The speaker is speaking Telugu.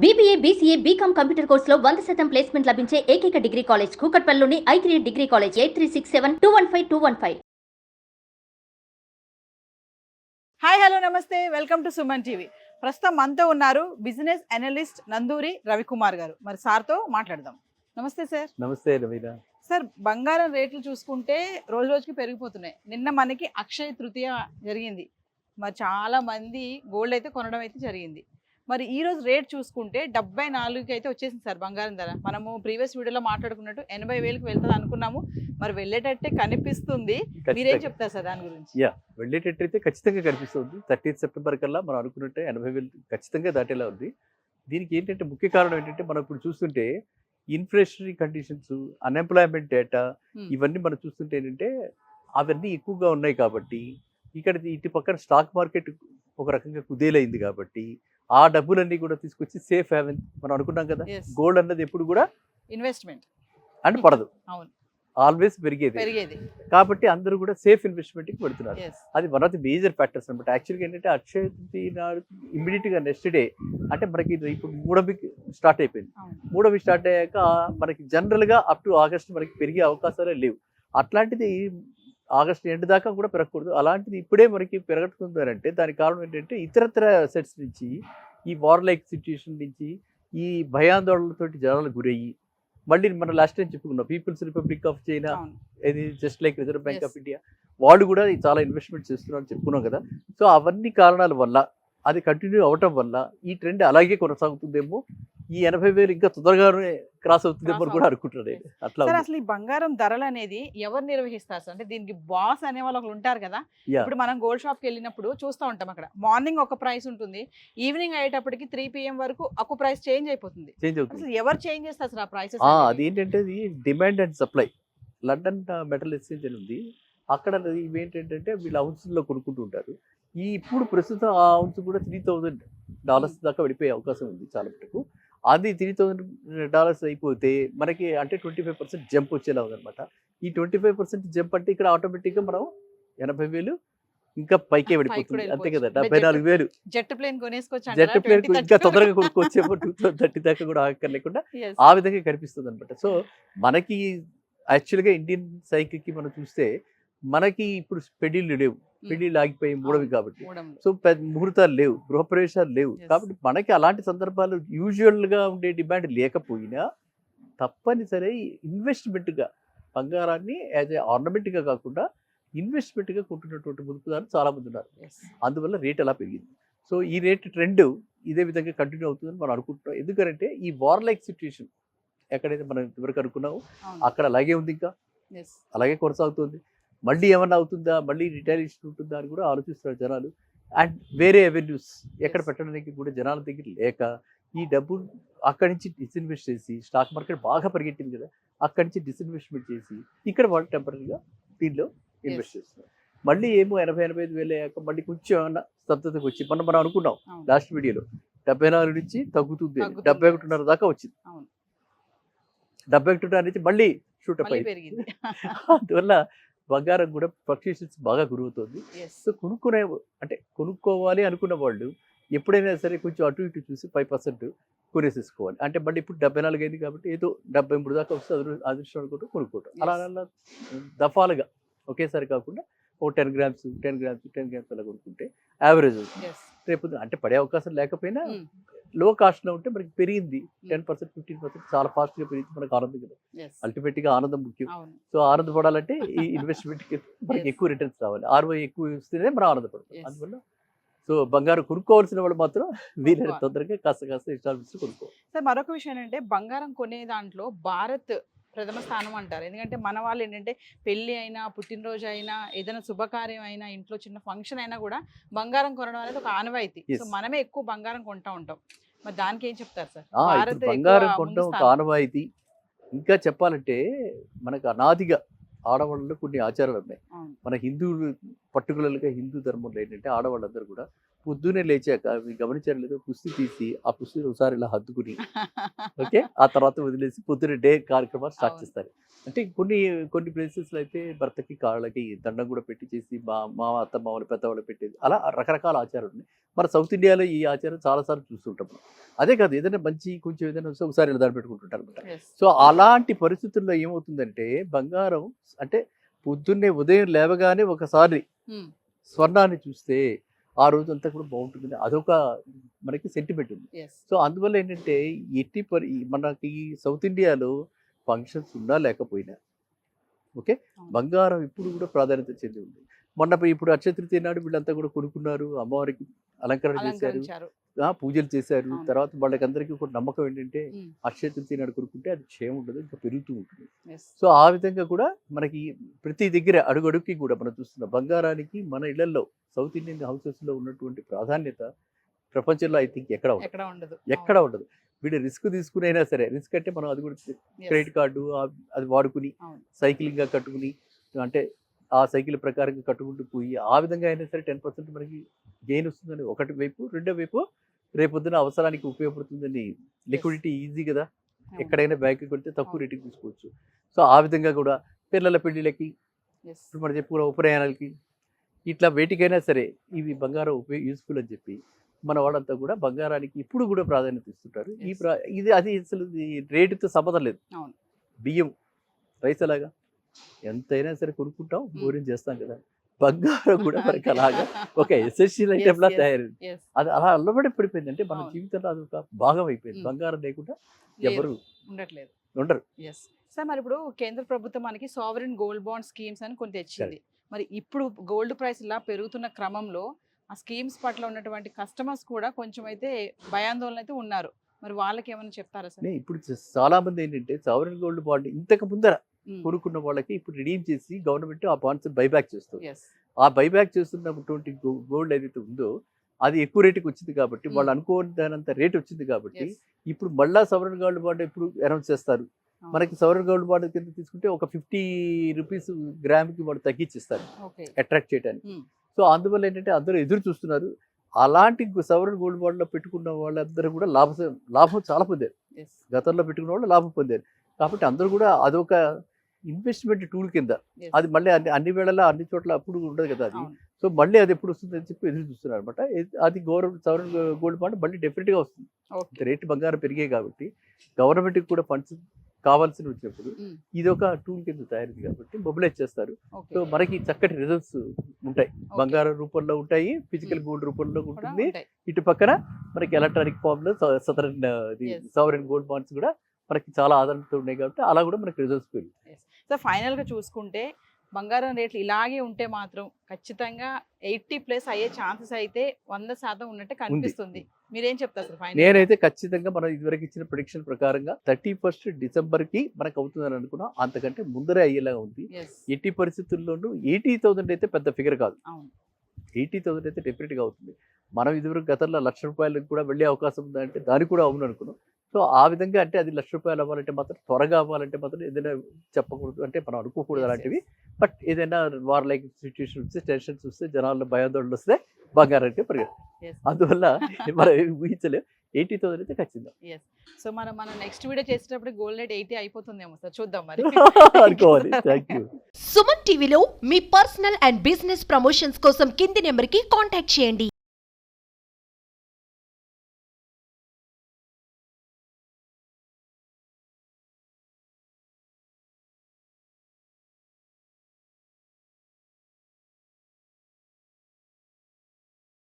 BBA, BCA, BCom కంప్యూటర్ కోర్సులో 100% ప్లేస్మెంట్ లభించే ఏకైక డిగ్రీ కాలేజ్ కూకట్పల్లిలోని i3 degree college 8367215215. Hi hello నమస్తే వెల్కమ్ టు సుమన్ టీవీ. ప్రస్తుతం మనతో ఉన్నారు బిజినెస్ అనలిస్ట్ నందూరి రవికుమార్ గారు. మరి సార్తో మాట్లాడదాం. నమస్తే సార్. నమస్తే రవీనా. సార్, బంగారం రేట్లు చూసుకుంటే రోజు రోజుకి పెరిగిపోతున్నాయి. నిన్న మనకి అక్షయ తృతీయ జరిగింది. మరి చాలా మంది గోల్డ్ అయితే కొనడం అయితే జరిగింది. మరి ఈ రోజు రేట్ చూసుకుంటే 74కి అయితే వచ్చేసింది సార్ బంగారం ధర. మనము ప్రీవియస్ వీడియోలో మాట్లాడుకున్నట్టు 80,000కి వెళ్తుంది అనుకున్నాము. మరి వెళ్ళేటట్టే కనిపిస్తుంది. మీరేం చెప్తారు సార్ దాని గురించి? వెళ్ళేటట్టయితే ఖచ్చితంగా కనిపిస్తుంది. 30 సెప్టెంబర్ కల్లా మనం అనుకున్నట్టే 80,000 ఖచ్చితంగా దాటేలా ఉంది. దీనికి ఏంటంటే ముఖ్య కారణం ఏంటంటే మనం ఇప్పుడు చూస్తుంటే ఇన్ఫ్లేషనరీ కండిషన్స్, అన్ఎంప్లాయ్మెంట్ డేటా ఇవన్నీ మనం చూస్తుంటే ఏంటంటే అవన్నీ ఎక్కువగా ఉన్నాయి కాబట్టి ఇక్కడ ఇటు పక్కన స్టాక్ మార్కెట్ ఒక రకంగా కుదేలైంది కాబట్టి ఆ డబ్బులన్నీ కూడా తీసుకొచ్చి సేఫ్ హ్యావెన్ మనం అనుకున్నాం కదా. గోల్డ్ అన్నది ఎప్పుడు కూడా ఇన్వెస్ట్మెంట్ అంటే పడదు, అవును, ఆల్వేస్ పెరిగేది కాబట్టి అందరూ కూడా సేఫ్ ఇన్వెస్ట్మెంట్కి పెడుతున్నారు. అది one of the major factors అనమాట. యాక్చువల్గా ఏంటంటే అక్షయ తృతీయ ఇమ్మీడియట్గా నెక్స్ట్ డే అంటే మనకి ఇప్పుడు మూడవి స్టార్ట్ అయిపోయింది. మూడవి స్టార్ట్ అయ్యాక మనకి జనరల్గా అప్ టు ఆగస్ట్ మనకి పెరిగే అవకాశాలే లేవు. అట్లాంటిది ఆగస్ట్ ఎండ్ దాకా కూడా పెరగకూడదు. అలాంటిది ఇప్పుడే మనకి పెరగటుందంటే దానికి కారణం ఏంటంటే ఇతరత్ర సెట్స్ నుంచి, ఈ వార్ లైక్ సిచ్యుయేషన్ నుంచి, ఈ భయాందోళనలతో జనాలు గురయ్యి మళ్ళీ మనం లాస్ట్ టైం చెప్పుకున్నాం పీపుల్స్ రిపబ్లిక్ ఆఫ్ చైనా, ఇది just like reserve bank of India, వాళ్ళు కూడా చాలా ఇన్వెస్ట్మెంట్ చేస్తున్నారని చెప్పుకున్నాం కదా. సో అవన్నీ కారణాల వల్ల అది కంటిన్యూ అవటం వల్ల ఈ ట్రెండ్ అలాగే కొనసాగుతుందేమో. ఈ 80,000 ఇంకా తొందరగానే క్రాస్ అవుతుందేమో కూడా అనుకుంటున్నారు. అట్లా అసలు ఈ బంగారం ధరలు అనేది ఎవరు నిర్వహిస్తారు? అంటే దీనికి బాస్ అనే వాళ్ళు ఒకరు ఉంటారు కదా. ఇప్పుడు మనం గోల్డ్ షాప్ కి వెళ్ళినప్పుడు చూస్తూ ఉంటాం, అక్కడ మార్నింగ్ ఒక ప్రైస్ ఉంటుంది, ఈవినింగ్ అయ్యేటప్పటికి 3 PM వరకు ఒక ప్రైస్ చేంజ్ అయిపోతుంది. అసలు ఎవరు చేంజ్ చేస్తారు అసలు ఆ ప్రైసెస్? అదేంటంటే demand and supply. London metal exchange అని ఉంది, అక్కడ ఇవేంటంటే వీళ్ళు అవున్స్లో కొనుక్కుంటూ ఉంటారు. ఇప్పుడు ప్రస్తుతం ఆ అవున్స్ కూడా $3,000 దాకా వెళ్ళిపోయే అవకాశం ఉంది చాలా మటుకు. అది $3,000 అయిపోతే మనకి అంటే 25% జంప్ వచ్చేలా ఉందన్నమాట. ఈ 25% జంప్ అంటే ఇక్కడ ఆటోమేటిక్గా మనం 80,000 ఇంకా పైకే వెళ్ళిపోతుంది, అంతే కదా. 74,000 జెట్ ప్లేన్ కొనేసుకోవచ్చు. జెట్ ప్లేన్ ఇంకా తొందరగా కొనుక్కొచ్చేమో 2030 దాకా కూడా ఆగక్కర్లేకుండా ఆ విధంగా కనిపిస్తుంది అనమాట. సో మనకి యాక్చువల్గా ఇండియన్ సైకిల్కి మనం చూస్తే మనకి ఇప్పుడు పెళ్లిళ్ళు లేవు, పెళ్లిళ్ళు ఆగిపోయి మూడవి కాబట్టి. సో ముహూర్తాలు లేవు, గృహప్రవేశాలు లేవు కాబట్టి మనకి అలాంటి సందర్భాలు యూజువల్గా ఉండే డిమాండ్ లేకపోయినా తప్పనిసరి ఇన్వెస్ట్మెంట్గా బంగారాన్ని యాజ్ ఏ ఆర్నమెంట్గా కాకుండా ఇన్వెస్ట్మెంట్గా కొంటున్నటువంటి ముదుపుదారులు చాలామంది ఉన్నారు. అందువల్ల రేట్ అలా పెరిగింది. సో ఈ రేట్ ట్రెండ్ ఇదే విధంగా కంటిన్యూ అవుతుందని మనం అనుకుంటున్నాం. ఎందుకంటే ఈ వార్ లైక్ సిచ్యుయేషన్ ఎక్కడైతే మనం ఇంతవరకు అనుకున్నామో అక్కడ అలాగే ఉంది, ఇంకా అలాగే కొనసాగుతుంది. మళ్ళీ ఏమన్నా అవుతుందా, మళ్ళీ రిటాలియేషన్ ఉంటుందా అని కూడా ఆలోచిస్తున్నారు జనాలు. అండ్ వేరే అవెన్యూస్ ఎక్కడ పెట్టడానికి కూడా జనాల దగ్గర లేక ఈ డబ్బు అక్కడి నుంచి డిస్ఇన్వెస్ట్ చేసి, స్టాక్ మార్కెట్ బాగా పరిగెట్టింది కదా, అక్కడి నుంచి డిస్ఇన్వెస్ట్మెంట్ చేసి ఇక్కడ వాళ్ళు టెంపరీగా దీనిలో ఇన్వెస్ట్ చేస్తున్నారు. మళ్ళీ ఏమో 80,000-85,000 అయ్యాక మళ్ళీ కొంచెం ఏమన్నా స్తబ్దతకు వచ్చి మనం అనుకున్నాం లాస్ట్ వీడియోలో 74 నుంచి తగ్గుతుంది, 71.5 దాకా వచ్చింది. 71.5 నుంచి మళ్ళీ షూటప్ అయింది. అందువల్ల బంగారం కూడా ఫ్లక్చుయేషన్స్ బాగా గురవుతుంది. సో కొనుక్కోవాలి అనుకున్న వాళ్ళు ఎప్పుడైనా సరే కొంచెం అటు ఇటు చూసి 5% కొనేసేసుకోవాలి. అంటే మళ్ళీ ఇప్పుడు 74 అయింది కాబట్టి ఏదో 73 దాకా వస్తే అదృష్టం అనుకుంటూ కొనుక్కోవటం. అలా అలా దఫాలుగా ఒకేసారి కాకుండా ఓ 10 గ్రామ్స్ అలా కొనుక్కుంటే యావరేజ్ అవుతుంది. రేపు అంటే పడే అవకాశం లేకపోయినా లో కాస్ట్లో ఉంటే మనకి పెరిగింది 10%, 15% చాలా ఫాస్ట్గా పెరిగింది, మనకు ఆనందం కదా. అల్టిమేట్గా ఆనందం ముఖ్యం. సో ఆనందపడాలంటే ఈ ఇన్వెస్ట్మెంట్కి మనకి ఎక్కువ రిటర్న్స్ రావాలి, ROI ఎక్కువ ఇస్తేనే మనం ఆనందపడతాం. అందువల్ల సో బంగారం కొనుక్కోవాల్సిన వాళ్ళు మాత్రం వీలైన తొందరగా కాస్త ఇష్టాలు కొనుక్కోవాలి. సార్, మరొక విషయం ఏంటంటే బంగారం కొనే దాంట్లో భారత్ ప్రథమ స్థానం అంటారు. ఎందుకంటే మన వాళ్ళు ఏంటంటే పెళ్ళి అయినా, పుట్టినరోజు అయినా, ఏదైనా శుభకార్యం అయినా, ఇంట్లో చిన్న ఫంక్షన్ అయినా కూడా బంగారం కొనడం అనేది ఒక ఆనవాయితీ. సో మనమే ఎక్కువ బంగారం కొంటా ఉంటాం. మరి దానికి ఏం చెప్తారు సార్? బంగారం కొనడం ఒక ఆనవాయితీ. ఇంకా చెప్పాలంటే మనకు అనాదిగా ఆడవాళ్ళలో కొన్ని ఆచారాలు ఉన్నాయి. మన హిందువులు పర్టికులర్గా హిందూ ధర్మంలో ఏంటంటే ఆడవాళ్ళందరూ కూడా పొద్దునే లేచాక మీరు గమనించారు లేదో పుస్తీ తీసి ఆ పుస్తీని ఒకసారి ఇలా హద్దుకుని ఓకే ఆ తర్వాత వదిలేసి పొద్దున్న డే కార్యక్రమాలు స్టార్ట్ అవును. చేస్తారు. అంటే కొన్ని ప్లేసెస్లో అయితే భర్తకి కాళ్ళకి దండం కూడా పెట్టి చేసి మా అత్త మామూలు పెద్దవాళ్ళు పెట్టేది అలా రకరకాల ఆచారాలు ఉన్నాయి. మన సౌత్ ఇండియాలో ఈ ఆచారం చాలాసార్లు చూస్తుంటాం మనం. అదే కాదు ఏదైనా మంచి కొంచెం ఏదైనా వస్తే ఒకసారి ఇలా దాన్ని పెట్టుకుంటుంటారు అనమాట. Yes. సో అలాంటి పరిస్థితుల్లో ఏమవుతుందంటే బంగారం అంటే పొద్దున్నే ఉదయం లేవగానే ఒకసారి Hmm. స్వర్ణాన్ని చూస్తే ఆ రోజంతా కూడా బాగుంటుంది. అదొక మనకి సెంటిమెంట్ ఉంది. Yes. సో అందువల్ల ఏంటంటే మనకి సౌత్ ఇండియాలో ఫంక్షన్స్ ఉన్నా లేకపోయినా ఓకే అవును. బంగారం ఇప్పుడు కూడా ప్రాధాన్యత చెంది ఉంది. మొన్న ఇప్పుడు అక్షయ తృతీయ నాడు వీళ్ళంతా కూడా కొనుక్కున్నారు, అమ్మవారికి అలంకరణ చేశారు, అలంకరించారు. పూజలు చేశారు. అవును. తర్వాత వాళ్ళకందరికీ ఒక నమ్మకం ఏంటంటే Hmm. అక్షయ తృతీయ నాడు కొనుక్కుంటే అది క్షేమం ఉండదు, ఇంకా పెరుగుతూ ఉంటుంది. Yes. సో ఆ విధంగా కూడా మనకి ప్రతి దగ్గర అడుగడుక్కి కూడా మనం చూస్తున్న బంగారానికి మన ఇళ్లలో సౌత్ ఇండియన్ హౌసెస్లో ఉన్నటువంటి ప్రాధాన్యత ప్రపంచంలో ఐ థింక్ ఎక్కడ ఉండదు, ఎక్కడ ఉండదు. ఎక్కడ ఉండదు. వీడు రిస్క్ తీసుకునైనా సరే, రిస్క్ అంటే మనం అది కూడా Yes. క్రెడిట్ కార్డు అది వాడుకుని అవును. సైక్లింగ్గా కట్టుకుని అంటే ఆ సైకిల్ ప్రకారంగా కట్టుకుంటూ పోయి ఆ విధంగా అయినా సరే 10% మనకి గెయిన్ వస్తుందని ఒకటి వైపు, రెండో వైపు రేపొద్దున అవసరానికి ఉపయోగపడుతుందని లిక్విడిటీ ఈజీ కదా, అవును. ఎక్కడైనా బ్యాంకుకి వెళ్తే తక్కువ అవును. రేటుకి తీసుకోవచ్చు. సో ఆ విధంగా కూడా పిల్లల పెళ్ళిళ్ళకి Yes. ఇప్పుడు మనం చెప్పుకున్న ఉపనయనాలకి ఇట్లా వేటికైనా సరే ఇవి బంగారం యూస్ఫుల్ అని చెప్పి మన వాళ్ళంతా కూడా బంగారానికి ఇప్పుడు కూడా ప్రాధాన్యత ఇస్తుంటారు. Yes. ఇది అది అసలు రేటుతో సంబంధం లేదు. అవును. బియ్యం రైస్ అలాగా ఎంతైనా సరే కొనుక్కుంటాం, భోజనం చేస్తాం కదా. బంగారం కూడా మనకి అలాగా ఒక ఎసెన్షియల్ Yes, ఐటెంలా yes. తయారైంది. Yes. అది అలా అల్లబడి పడిపోయింది. అంటే మన అవును. జీవితంలో అది ఒక భాగం అయిపోయింది. Mm. బంగారం లేకుండా లేదు, ఎవరు ఉండట్లేదు. ఉండరు. ఎస్ సార్, మరి ఇప్పుడు కేంద్ర ప్రభుత్వం మనకి సావరిన్ గోల్డ్ బాండ్ స్కీమ్స్ అని కొన్ని తెచ్చింది. మరి ఇప్పుడు గోల్డ్ ప్రైస్ ఇలా పెరుగుతున్న క్రమంలో ఆ స్కీమ్స్ పట్ల ఉన్నటువంటి కస్టమర్స్ కూడా కొంచెం అయితే భయాందోళన అయితే ఉన్నారు. మరి వాళ్ళకి ఏమైనా చెప్తారా సార్? ఇప్పుడు చాలా మంది ఏంటంటే సావరిన్ గోల్డ్ బాండ్ ఇంతకు ముందర కొనుక్కున్న వాళ్ళకి ఇప్పుడు రిడీమ్ చేసి గవర్నమెంట్ ఆ బాండ్స్ బైబ్యాక్ చేస్తుంది. ఎస్. ఆ బైబ్యాక్ చేస్తున్నటువంటి గోల్డ్ ఏదైతే ఉందో అది ఎక్కువ రేటుకి వచ్చింది కాబట్టి వాళ్ళు అనుకోనంత రేట్ వచ్చింది కాబట్టి ఇప్పుడు మళ్ళా సవరన్ గోల్డ్ బాండ్ ఇప్పుడు అనౌన్స్ చేస్తారు. మనకి సవరన్ గోల్డ్ బాండ్ కింద తీసుకుంటే ఒక 50 రూపీస్ గ్రామ్కి వాళ్ళు తగ్గించిస్తారు అట్రాక్ట్ చేయడానికి. సో అందువల్ల ఏంటంటే అందరూ ఎదురు చూస్తున్నారు. అలాంటి సవరన్ గోల్డ్ బాండ్లో పెట్టుకున్న వాళ్ళందరూ కూడా లాభం చాలా పొందారు. గతంలో పెట్టుకున్న వాళ్ళు లాభం పొందారు కాబట్టి అందరూ కూడా అదొక ఇన్వెస్ట్మెంట్ టూల్ కింద అది మళ్ళీ అన్ని వేళలా అన్ని చోట్ల అప్పుడు ఉండదు కదా అది. సో మళ్ళీ అది ఎప్పుడు వస్తుంది అని చెప్పి ఎదురు చూస్తున్నారు అనమాట. అది సవరన్ గోల్డ్ బాండ్ మళ్ళీ డెఫినెట్గా వస్తుంది. రేటు బంగారం పెరిగాయి కాబట్టి గవర్నమెంట్కి కూడా ఫండ్స్ కావాల్సి వచ్చినప్పుడు ఇది ఒక టూల్ కింద తయారైంది కాబట్టి మొబిలైజ్ చేస్తారు. సో మనకి చక్కటి రిజల్ట్స్ ఉంటాయి, బంగారం రూపంలో ఉంటాయి, ఫిజికల్ గోల్డ్ రూపంలో ఉంటుంది. ఇటు పక్కన మనకి ఎలక్ట్రానిక్ ఫామ్ లో సావరిన్ గోల్డ్ బాండ్స్ కూడా మనకి చాలా ఆదరణతో ఉన్నాయి కాబట్టి అలా కూడా మనకి రిజల్ట్స్ పెరుగుతాయి. సో ఫైనల్ గా చూసుకుంటే బంగారం రేట్లు ఇలాగే ఉంటే మాత్రం ఖచ్చితంగా 80+ అయ్యే ఛాన్సెస్ అయితే 100% ఉన్నట్టే కనిపిస్తుంది. మీరేం చెప్తారు సార్ ఫైనల్? నేనైతే ఖచ్చితంగా మనం ఇదివరకు ఇచ్చిన ప్రెడిక్షన్ ప్రకారంగా 31 డిసెంబర్కి మనకు అవుతుందని అనుకున్నా, అంతకంటే ముందరే అయ్యేలా ఉంది. ఎట్టి పరిస్థితుల్లోనూ 80,000 అయితే పెద్ద ఫిగర్ కాదు. 80,000 అయితే డెఫినెట్గా అవుతుంది. మనం ఇదివరకు గతంలో ₹1,00,000 కూడా వెళ్ళే అవకాశం ఉందంటే దానికి కూడా అవును అనుకున్నాం. సో ఆ విధంగా అంటే అది ₹1,00,000 అవ్వాలంటే మాత్రం త్వరగా అవ్వాలంటే మాత్రం ఏదైనా చెప్పకూడదు, అంటే మనం అనుకోకూడదు అలాంటివి. బట్ ఏదైనా వార్ లైక్ సిచ్యువేషన్ వస్తే, టెన్షన్స్ వస్తే, జనాల్లో భయాందోళనలు వస్తే బంగారం అయితే పెరగదు. అందువల్ల మనం ఊహించలేము. 80,000 అయితే ఖచ్చితంగా. సో మన నెక్స్ట్ వీడియో చేసేటప్పుడు గోల్డ్ రేట్ 80 అయిపోతుందేమో సార్, చూద్దాం మరి. అనుకోవాలి. Thank you. సుమన్ టీవీలో మీ పర్సనల్ అండ్ బిజినెస్ ప్రమోషన్స్ కోసం కింది నెంబర్కి కాంటాక్ట్ చేయండి.